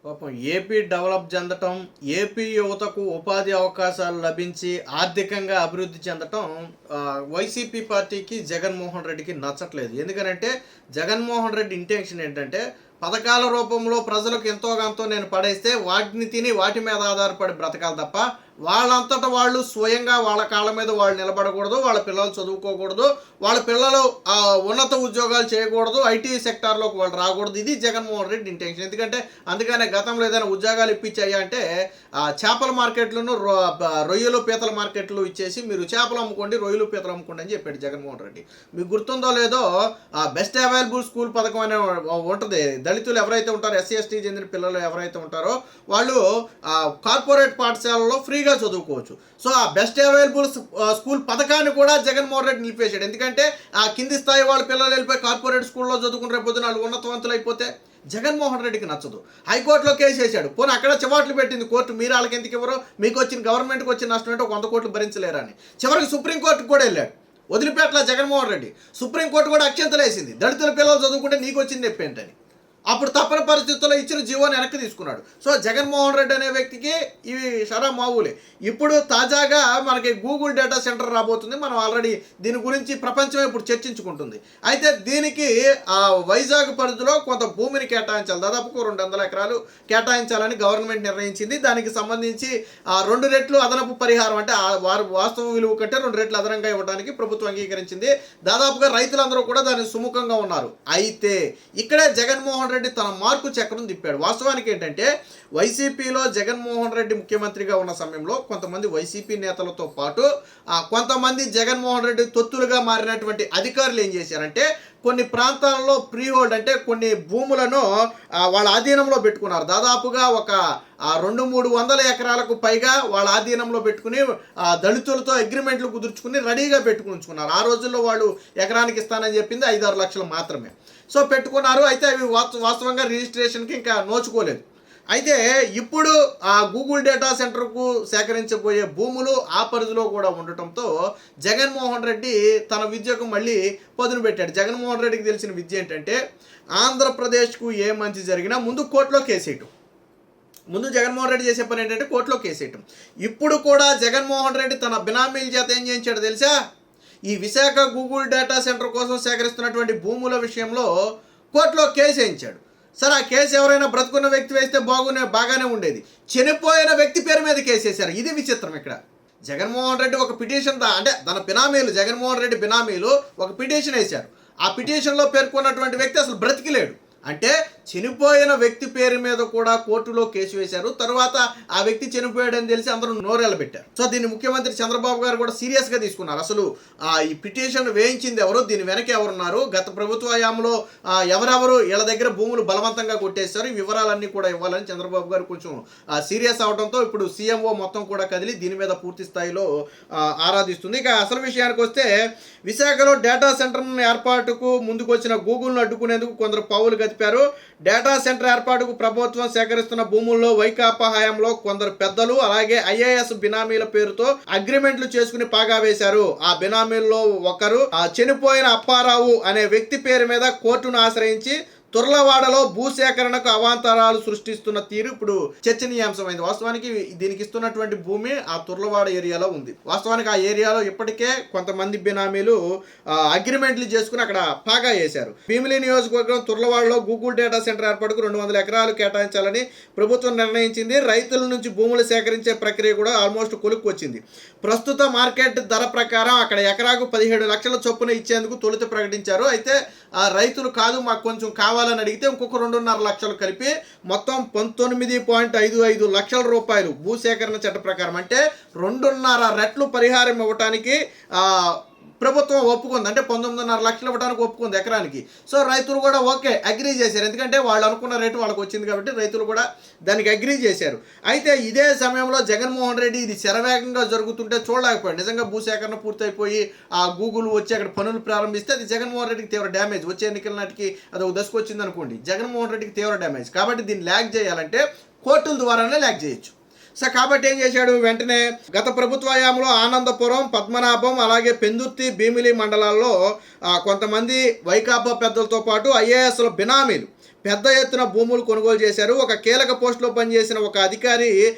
పాపం AP develop చెందటం, AP యువతకు ఉపాధి అవకాశాలు లభించి ఆర్థికంగా అభివృద్ధి చెందటం వైసీపీ పార్టీకి జగన్మోహన్ రెడ్డికి నచ్చట్లేదు. ఎందుకనంటే జగన్మోహన్ రెడ్డి ఇంటెన్షన్ ఏంటంటే పథకాల రూపంలో ప్రజలకు ఎంతో కొంత నేను పడేస్తే వాటిని తిని వాటి మీద ఆధారపడి బ్రతకాలి తప్ప వాళ్ళంతటా వాళ్ళు స్వయంగా వాళ్ళ కాళ్ళ మీద వాళ్ళు నిలబడకూడదు, వాళ్ళ పిల్లలు చదువుకోకూడదు, వాళ్ళ పిల్లలు ఉన్నత ఉద్యోగాలు చేయకూడదు, ఐటీ సెక్టార్లోకి వాళ్ళు రాకూడదు. ఇది జగన్మోహన్ రెడ్డి ఇంటెన్షన్. ఎందుకంటే అందుకనే గతంలో ఏదైనా ఉద్యోగాలు ఇప్పించాయి అంటే చేపల మార్కెట్లను రొయ్యలు పీతల మార్కెట్లు ఇచ్చేసి మీరు చేపలు అమ్ముకోండి, రొయ్యలు పీతలు అమ్ముకోండి అని చెప్పాడు జగన్మోహన్ రెడ్డి. మీకు గుర్తుందో లేదో బెస్ట్ అవైలబుల్ స్కూల్ పథకం అనే ఉంటుంది. దళితులు ఎవరైతే ఉంటారో, ఎస్సీ ఎస్టీ చెందిన పిల్లలు ఎవరైతే ఉంటారో వాళ్ళు కార్పొరేట్ పాఠశాలలో ఫ్రీగా చదువుకోవచ్చు. సో ఆ బెస్ట్ అవైలబుల్ స్కూల్ పథకాన్ని కూడా జగన్మోహన్ రెడ్డి నిలిపేశాడు. ఎందుకంటే ఆ కింది స్థాయి వాళ్ళ పిల్లలు వెళ్ళిపోయి కార్పొరేట్ స్కూల్లో చదువుకుని రేపు పొద్దున వాళ్ళు ఉన్నతవంతులు అయిపోతే జగన్మోహన్ రెడ్డికి నచ్చదు. హైకోర్టులో కేసు వేసాడు. పోనీ అక్కడ చివాట్లు పెట్టింది కోర్టు, మీరు వాళ్ళకి ఎందుకు ఇవ్వరు, మీకు వచ్చిన గవర్నమెంట్కి వచ్చిన నష్టం అంటే 100 కోట్లు భరించలేరని. చివరికి సుప్రీంకోర్టుకు కూడా వెళ్ళాడు. వదిలిపెట్టలా జగన్మోహన్ రెడ్డి. సుప్రీంకోర్టు కూడా అక్షంతలు వేసింది, దళితుల పిల్లలు చదువుకుంటే నీకు వచ్చింది నొప్పి ఏంటని. అప్పుడు తప్పని పరిస్థితుల్లో ఇచ్చిన జీవోని వెనక్కి తీసుకున్నాడు. సో జగన్మోహన్ రెడ్డి అనే వ్యక్తికి ఇవి షరా మామూలే. ఇప్పుడు తాజాగా మనకి గూగుల్ డేటా సెంటర్ రాబోతుంది. మనం ఆల్రెడీ దీని గురించి ప్రపంచమే ఇప్పుడు చర్చించుకుంటుంది. అయితే దీనికి వైజాగ్ పరిధిలో కొంత భూమిని కేటాయించాలి, దాదాపు 200 ఎకరాలు కేటాయించాలని గవర్నమెంట్ నిర్ణయించింది. దానికి సంబంధించి 2 రెట్లు అదనపు పరిహారం, అంటే వారు వాస్తవ విలువ కంటే 2 రెట్లు అదనంగా ఇవ్వడానికి ప్రభుత్వం అంగీకరించింది. దాదాపుగా రైతులందరూ కూడా దానికి సుముఖంగా ఉన్నారు. అయితే ఇక్కడే జగన్మోహన్ రెడ్డి తన మార్కు చక్రం తిప్పాడు. వాస్తవానికి ఏంటంటే వైసీపీలో జగన్మోహన్ రెడ్డి ముఖ్యమంత్రిగా ఉన్న సమయంలో కొంతమంది వైసీపీ నేతలతో పాటు కొంతమంది జగన్మోహన్ రెడ్డి తొత్తులుగా మారినటువంటి అధికారులు ఏం చేశారంటే కొన్ని ప్రాంతాలలో ప్రీ హోల్డ్ అంటే కొన్ని భూములను వాళ్ళ ఆధీనంలో పెట్టుకున్నారు. దాదాపుగా ఒక 200-300 ఎకరాలకు పైగా వాళ్ళ ఆధీనంలో పెట్టుకుని దళితులతో అగ్రిమెంట్లు కుదుర్చుకుని రెడీగా పెట్టుకుని ఉంచుకున్నారు. ఆ రోజుల్లో వాళ్ళు ఎకరానికి ఇస్తానని చెప్పింది 5-6 లక్షలు మాత్రమే. సో పెట్టుకున్నారు. అయితే అవి వాస్తవంగా రిజిస్ట్రేషన్కి ఇంకా నోచుకోలేదు. అయితే ఇప్పుడు ఆ గూగుల్ డేటా సెంటర్కు సేకరించబోయే భూములు ఆ పరిధిలో కూడా ఉండటంతో జగన్మోహన్ రెడ్డి తన విద్యకు మళ్ళీ పదును పెట్టాడు. జగన్మోహన్ రెడ్డికి తెలిసిన విద్య ఏంటంటే ఆంధ్రప్రదేశ్కు ఏ మంచి జరిగినా ముందు కోర్టులో కేసేయటం. ముందు జగన్మోహన్ రెడ్డి చేసే పని ఏంటంటే కోర్టులో కేసేయటం. ఇప్పుడు కూడా జగన్మోహన్ రెడ్డి తన బినామీల చేత ఏం చేయించాడు తెలుసా? ఈ విశాఖ గూగుల్ డేటా సెంటర్ కోసం సేకరిస్తున్నటువంటి భూముల విషయంలో కోర్టులో కేసు వేయించాడు. సరే ఆ కేసు ఎవరైనా బ్రతుకున్న వ్యక్తి వేస్తే బాగానే ఉండేది. చనిపోయిన వ్యక్తి పేరు మీద కేసు వేశారు. ఇది విచిత్రం. ఇక్కడ జగన్మోహన్ రెడ్డి ఒక పిటిషన్ అంటే తన బినామీలు, జగన్మోహన్ రెడ్డి బినామీలు ఒక పిటిషన్ వేశారు. ఆ పిటిషన్లో పేర్కొన్నటువంటి వ్యక్తి అసలు బ్రతికిలేడు. అంటే చనిపోయిన వ్యక్తి పేరు మీద కూడా కోర్టులో కేసు వేశారు. తర్వాత ఆ వ్యక్తి చనిపోయాడని తెలిసి అందరూ నోరెళ్ళబెట్టారు. సో దీన్ని ముఖ్యమంత్రి చంద్రబాబు గారు కూడా సీరియస్గా తీసుకున్నారు. అసలు ఈ పిటిషన్ వేయించింది ఎవరు, దీని వెనక ఎవరున్నారు, గత ప్రభుత్వ హయాంలో ఎవరెవరు వీళ్ళ దగ్గర భూములు బలవంతంగా కొట్టేశారు, ఈ వివరాలన్నీ కూడా ఇవ్వాలని చంద్రబాబు గారు కొంచెం సీరియస్ అవడంతో ఇప్పుడు సీఎంఓ మొత్తం కూడా కదిలి దీని మీద పూర్తి స్థాయిలో ఆరాధిస్తుంది. ఇక అసలు విషయానికి వస్తే విశాఖలో డేటా సెంటర్ ఏర్పాటుకు ముందుకు వచ్చిన గూగుల్ను అడ్డుకునేందుకు కొందరు పావులు గతిపారు. డేటా సెంటర్ ఏర్పాటుకు ప్రభుత్వం సేకరిస్తున్న భూముల్లో వైకాపా హయాంలో కొందరు పెద్దలు అలాగే ఐఏఎస్ బినామీల పేరుతో అగ్రిమెంట్లు చేసుకుని పాగా వేశారు. ఆ బినామీల్లో ఒకరు చనిపోయిన అప్పారావు అనే వ్యక్తి పేరు మీద కోర్టును ఆశ్రయించి తుర్లవాడలో భూసేకరణకు అవాంతరాలు సృష్టిస్తున్న తీరు ఇప్పుడు చర్చనీయాంశమైంది. వాస్తవానికి దీనికి ఇస్తున్నటువంటి భూమి ఆ తుర్లవాడ ఏరియాలో ఉంది. వాస్తవానికి ఆ ఏరియాలో ఇప్పటికే కొంతమంది బినామీలు అగ్రిమెంట్లు చేసుకుని అక్కడ పాగా వేశారు. భీమిలి నియోజకవర్గం తుర్లవాడలో గూగుల్ డేటా సెంటర్ ఏర్పాటుకు 200 ఎకరాలు కేటాయించాలని ప్రభుత్వం నిర్ణయించింది. రైతుల నుంచి భూములు సేకరించే ప్రక్రియ కూడా ఆల్మోస్ట్ కొలుక్కు వచ్చింది. ప్రస్తుత మార్కెట్ ధర ప్రకారం అక్కడ ఎకరాకు 17 లక్షల చొప్పున ఇచ్చేందుకు తొలుత ప్రకటించారు. అయితే రైతులు కాదు మాకు కొంచెం కావాలని అడిగితే ఇంకొక 2.5 లక్షలు కలిపి మొత్తం 19.55 లక్షల రూపాయలు భూసేకరణ చట్ట ప్రకారం అంటే 2.5 రెట్లు పరిహారం ఇవ్వటానికి ప్రభుత్వం ఒప్పుకుంది. అంటే 19.5 లక్షలు ఇవ్వడానికి ఒప్పుకుంది ఎకరానికి. సో రైతులు కూడా ఓకే అగ్రీ చేశారు. ఎందుకంటే వాళ్ళు అనుకున్న రేటు వాళ్ళకి వచ్చింది కాబట్టి రైతులు కూడా దానికి అగ్రీ చేశారు. అయితే ఇదే సమయంలో జగన్మోహన్ రెడ్డి ఇది శరవేగంగా జరుగుతుంటే చూడలేకపోయాడు. నిజంగా భూసేకరణ పూర్తయిపోయి ఆ గూగుల్ వచ్చి అక్కడ పనులు ప్రారంభిస్తే అది జగన్మోహన్ రెడ్డికి తీవ్ర డ్యామేజ్. వచ్చే ఎన్నికల నాటికి అది ఒక దశకు వచ్చింది అనుకోండి, జగన్మోహన్ రెడ్డికి తీవ్ర డ్యామేజ్. కాబట్టి దీన్ని ల్యాగ్ చేయాలంటే కోర్టుల ద్వారానే ల్యాగ్ చేయొచ్చు. సో కాబట్టి ఏం చేశాడు, వెంటనే గత ప్రభుత్వ హయాంలో ఆనందపురం, పద్మనాభం అలాగే పెందుర్తి, భీమిలి మండలాల్లో కొంతమంది వైకాపా పెద్దలతో పాటు ఐఏఎస్ల బినామీలు పెద్ద ఎత్తున భూములు కొనుగోలు చేశారు. ఒక కీలక పోస్టులో పనిచేసిన ఒక అధికారి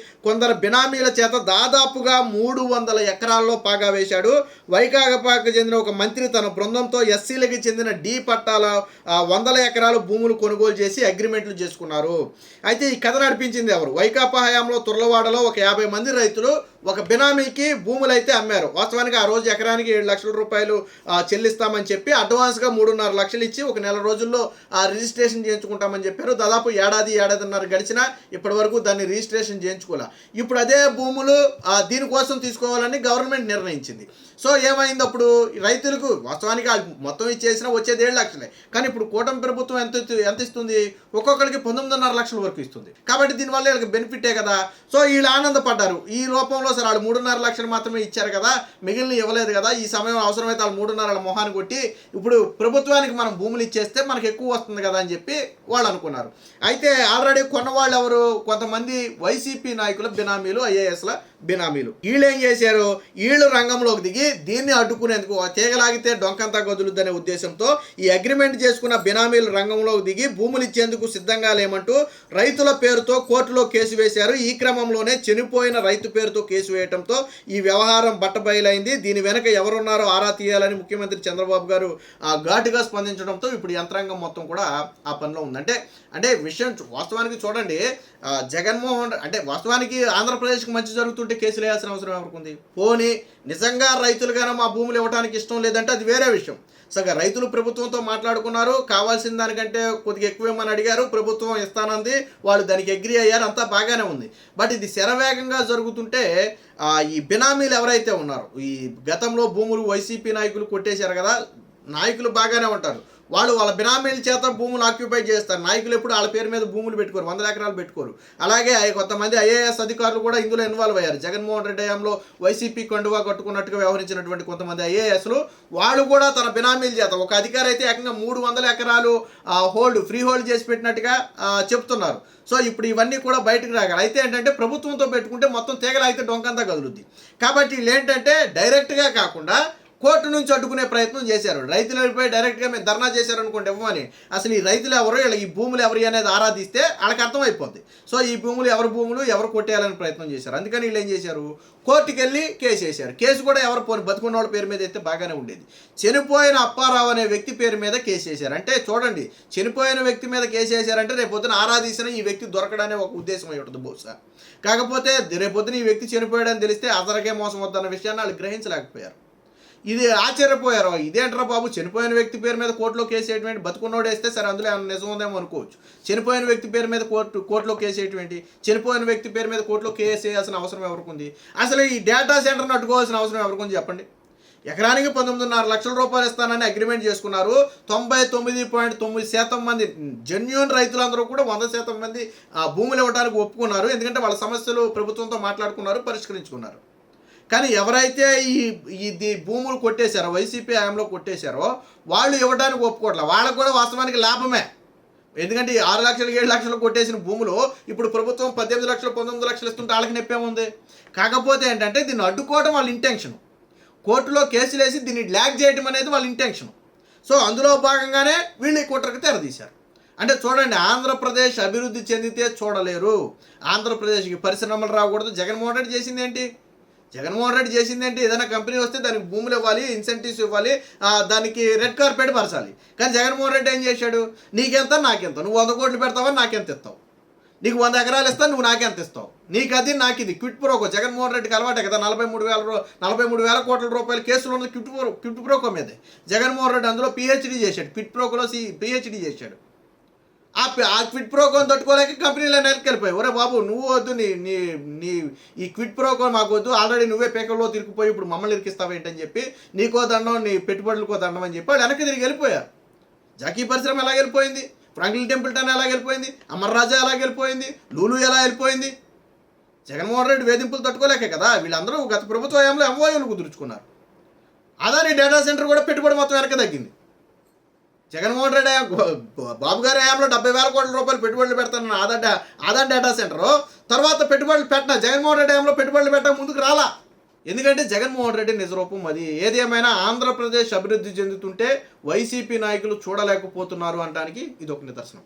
కొందరు బినామీల చేత దాదాపుగా 300 ఎకరాల్లో పాగా వేశాడు. వైకాపాకు చెందిన ఒక మంత్రి తన బృందంతో ఎస్సీలకి చెందిన డి పట్టాల 100 ఎకరాలు భూములు కొనుగోలు చేసి అగ్రిమెంట్లు చేసుకున్నారు. అయితే ఈ కథ నడిపించింది ఎవరు? వైకాపా హయాంలో తుర్లవాడలో ఒక 50 మంది రైతులు ఒక బినామీకి భూములు అయితే అమ్మారు. వాస్తవానికి ఆ రోజు ఎకరానికి 7 లక్షల రూపాయలు చెల్లిస్తామని చెప్పి అడ్వాన్స్గా 3.5 లక్షలు ఇచ్చి ఒక నెల రోజుల్లో రిజిస్ట్రేషన్ చేయించుకుంటామని చెప్పారు. దాదాపు ఏడాదిన్నర గడిచినా ఇప్పటి వరకు దాన్ని రిజిస్ట్రేషన్ చేయించుకోలే. ఇప్పుడు అదే భూములు దీనికోసం తీసుకోవాలని గవర్నమెంట్ నిర్ణయించింది. సో ఏమైంది అప్పుడు? రైతులకు వాస్తవానికి మొత్తం ఇచ్చేసినా వచ్చేది 7 లక్షలే. కానీ ఇప్పుడు కూటమి ప్రభుత్వం ఎంత ఇస్తుంది? ఒక్కొక్కరికి 19.5 లక్షల వరకు ఇస్తుంది. కాబట్టి దీనివల్ల వీళ్ళకి బెనిఫిటే కదా. సో వీళ్ళు ఆనందపడ్డారు. ఈ రూపంలో సరే వాళ్ళు 3.5 లక్షలు మాత్రమే ఇచ్చారు కదా, మిగిలిన ఇవ్వలేదు కదా, ఈ సమయం అవసరమైతే వాళ్ళు 3.5 మొహాన్ని కొట్టి ఇప్పుడు ప్రభుత్వానికి మనం భూములు ఇచ్చేస్తే మనకు ఎక్కువ వస్తుంది కదా అని చెప్పి వాళ్ళు అనుకున్నారు. అయితే ఆల్రెడీ కొన్నవాళ్ళు ఎవరు? కొంతమంది వైసీపీ నాయకుల బినామీలు, ఐఏఎస్ల బినామీలు. వీళ్ళు ఏం చేశారు? వీళ్ళు రంగంలోకి దిగి దీన్ని అడ్డుకునేందుకు తీగలాగితే డొంకంతా గదులుద్దనే ఉద్దేశంతో ఈ అగ్రిమెంట్ చేసుకున్న బినామీలు రంగంలోకి దిగి భూములు ఇచ్చేందుకు సిద్ధంగా లేమంటూ రైతుల పేరుతో కోర్టులో కేసు వేశారు. ఈ క్రమంలోనే చనిపోయిన రైతు పేరుతో కేసు వేయడంతో ఈ వ్యవహారం బట్టబయలైంది. దీని వెనక ఎవరున్నారో ఆరా తీయాలని ముఖ్యమంత్రి చంద్రబాబు గారు ఘాటుగా స్పందించడంతో ఇప్పుడు యంత్రాంగం మొత్తం కూడా ఆ పనిలో ఉంది. అంటే విషయం వాస్తవానికి చూడండి, జగన్మోహన్ అంటే వాస్తవానికి ఆంధ్రప్రదేశ్కి మంచి జరుగుతుంటే కేసులు వేయాల్సిన అవసరం ఎవరికి ఉంది? పోనీ నిజంగా రైతులుగానే మా భూములు ఇవ్వడానికి ఇష్టం లేదంటే అది వేరే విషయం. సగ రైతులు ప్రభుత్వంతో మాట్లాడుకున్నారు, కావాల్సిన దానికంటే కొద్దిగా ఎక్కువేమని అడిగారు, ప్రభుత్వం ఇస్తానంది, వాళ్ళు దానికి అగ్రీ అయ్యారు, అంతా బాగానే ఉంది. బట్ ఇది శరవేగంగా జరుగుతుంటే ఈ బినామీలు ఎవరైతే ఉన్నారో, ఈ గతంలో భూములు వైసీపీ నాయకులు కొట్టేశారు కదా, నాయకులు బాగానే ఉంటారు, వాళ్ళ బినామీల చేత భూములు ఆక్యుపై చేస్తారు. నాయకులు ఎప్పుడు వాళ్ళ పేరు మీద భూములు పెట్టుకోరు, 100 ఎకరాలు పెట్టుకోరు. అలాగే కొంతమంది ఐఏఎస్ అధికారులు కూడా ఇందులో ఇన్వాల్వ్ అయ్యారు. జగన్మోహన్ రెడ్డి హయాంలో వైసీపీ కండువా కట్టుకున్నట్టుగా వ్యవహరించినటువంటి కొంతమంది ఐఏఎస్లు వాళ్ళు కూడా తన బినామీల చేత, ఒక అధికారి అయితే ఏకంగా 300 ఎకరాలు ఫ్రీ హోల్డ్ చేసి పెట్టినట్టుగా చెప్తున్నారు. సో ఇప్పుడు ఇవన్నీ కూడా బయటకు రాగాలి. అయితే ఏంటంటే ప్రభుత్వంతో పెట్టుకుంటే మొత్తం తీగలాగితే డొంకంతా కదులుద్ది. కాబట్టి వీళ్ళు ఏంటంటే డైరెక్ట్గా కాకుండా కోర్టు నుంచి అడ్డుకునే ప్రయత్నం చేశారు. రైతులపై డైరెక్ట్గా మేము ధర్నా చేశారనుకోండి ఇవ్వమని, అసలు ఈ రైతులు ఎవరు, ఈ భూములు ఎవరి అనేది ఆరాధిస్తే వాళ్ళకి అర్థమైపోద్ది. సో ఈ భూములు ఎవరు కొట్టేయాలని ప్రయత్నం చేశారు. అందుకని వీళ్ళు ఏం చేశారు? కోర్టుకి వెళ్ళి కేసు వేశారు. కేసు కూడా ఎవరు బతుకున్న వాళ్ళ పేరు మీద అయితే బాగానే ఉండేది. చనిపోయిన అప్పారావు అనే వ్యక్తి పేరు మీద కేసు వేశారు. అంటే చూడండి, చనిపోయిన వ్యక్తి మీద కేసు వేశారంటే రేపొద్దున ఆరాధించిన ఈ వ్యక్తి దొరకడనే ఒక ఉద్దేశం అయి ఉంటుంది బహుశా. కాకపోతే రేపొద్దున ఈ వ్యక్తి చనిపోయాడని తెలిస్తే అతనికే మోసం వద్దన్న విషయాన్ని వాళ్ళు గ్రహించలేకపోయారు. ఇది ఆశ్చర్యపోయారు. ఇదేంటారా బాబు, చనిపోయిన వ్యక్తి పేరు మీద కోర్టులో కేసు వేయటువంటి, బతుకున్నోడు వేస్తే సరే అందులో ఏమైనా నిజం ఉందేమో అనుకోవచ్చు. చనిపోయిన వ్యక్తి పేరు మీద కోర్టులో కేసు వేయటువంటి, చనిపోయిన వ్యక్తి పేరు మీద కోర్టులో కేసు వేయాల్సిన అవసరం ఎవరికి ఉంది? అసలు ఈ డేటా సెంటర్ని అడ్డుకోవాల్సిన అవసరం ఎవరికి ఉంది చెప్పండి? ఎకరానికి 19.5 లక్షల రూపాయలు ఇస్తానని అగ్రిమెంట్ చేసుకున్నారు. 99.9% మంది జెన్యూన్ రైతులందరూ కూడా 100% మంది భూములు ఇవ్వడానికి ఒప్పుకున్నారు. ఎందుకంటే వాళ్ళ సమస్యలు ప్రభుత్వంతో మాట్లాడుకున్నారు, పరిష్కరించుకున్నారు. కానీ ఎవరైతే ఈ భూములు కొట్టేశారో, వైసీపీ హయాంలో కొట్టేశారో, వాళ్ళు ఇవ్వడానికి ఒప్పుకోవట్లేదు. వాళ్ళకు కూడా వాస్తవానికి లాభమే. ఎందుకంటే 6 లక్షలు 7 లక్షలు కొట్టేసిన భూములు ఇప్పుడు ప్రభుత్వం 18 లక్షలు 19 లక్షలు ఇస్తుంటే వాళ్ళకి నొప్పేముంది? కాకపోతే ఏంటంటే దీన్ని అడ్డుకోవడం వాళ్ళ ఇంటెన్షన్. కోర్టులో కేసులు వేసి దీన్ని ల్యాగ్ చేయడం అనేది వాళ్ళ ఇంటెన్షన్. సో అందులో భాగంగానే వీళ్ళు ఈ కుట్రకు తెరదీశారు. అంటే చూడండి, ఆంధ్రప్రదేశ్ అభివృద్ధి చెందితే చూడలేరు, ఆంధ్రప్రదేశ్కి పరిశ్రమలు రాకూడదు. జగన్మోహన్ రెడ్డి చేసింది ఏంటి? ఏదైనా కంపెనీ వస్తే దానికి భూములు ఇవ్వాలి, ఇన్సెంటివ్స్ ఇవ్వాలి, దానికి రెడ్ కార్పెట్ పరచాలి. కానీ జగన్మోహన్ రెడ్డి ఏం చేశాడు? నీకెంత నాకెంత, నువ్వు 100 కోట్లు పెడతావని నాకెంత ఇస్తావు, నీకు 100 ఎకరాలు ఇస్తాను నువ్వు నాకెంత ఇస్తావు, నీకు అది నాకు ఇది, క్విట్ ప్రోకో. జగన్మోహన్ రెడ్డికి అలవాటే కదా, 43,000 కోట్ల రూపాయల కేసులు ఉన్నది క్విట్ ప్రోకో మీదే. జగన్మోహన్ రెడ్డి అందులో పిహెచ్డీ చేశాడు, క్విట్ ప్రోకోలో పిహెచ్డీ చేశాడు. ఆ క్విట్ ప్రోకోని తట్టుకోలేక కంపెనీలో నెలకెళ్ళిపోయి, ఒరే బాబు నువ్వు వద్దు, నీ ఈ క్విట్ ప్రోకో మాకు వద్దు, ఆల్రెడీ నువ్వే పేకల్లో తిరిగిపోయి ఇప్పుడు మమ్మల్ని ఇరికిస్తావేంటని చెప్పి, నీకో దండం నీ పెట్టుబడులకో దండం అని చెప్పి వాళ్ళు వెనక్కి తిరిగి వెళ్ళిపోయారు. జాకీ పరిశ్రమ ఎలా వెళ్ళిపోయింది, ఫ్రాంక్లిన్ టెంపుల్టన్ ఎలా వెళ్ళిపోయింది, అమర్ రాజా ఎలా వెళ్ళిపోయింది, లూలు ఎలా వెళ్ళిపోయింది? జగన్మోహన్ రెడ్డి వేధింపులు తట్టుకోలేకే కదా వీళ్ళందరూ గత ప్రభుత్వ హయాంలో ఎంఓయూలు కుదుర్చుకున్నారు. అదాని డేటా సెంటర్ కూడా పెట్టుబడి మొత్తం వెనక్కి తగ్గింది. జగన్మోహన్ రెడ్డి బాబు గారి హయాంలో 70,000 కోట్ల రూపాయలు పెట్టుబడులు పెడతానన్న ఆదాని డేటా సెంటరు తర్వాత పెట్టుబడులు పెట్టిన జగన్మోహన్ రెడ్డి హయాంలో పెట్టుబడులు పెట్టక ముందుకు రాలా. ఎందుకంటే జగన్మోహన్ రెడ్డి నిజరూపం అది. ఏది ఏమైనా ఆంధ్రప్రదేశ్ అభివృద్ధి చెందుతుంటే వైసీపీ నాయకులు చూడలేకపోతున్నారు అనడానికి ఇది ఒక నిదర్శనం.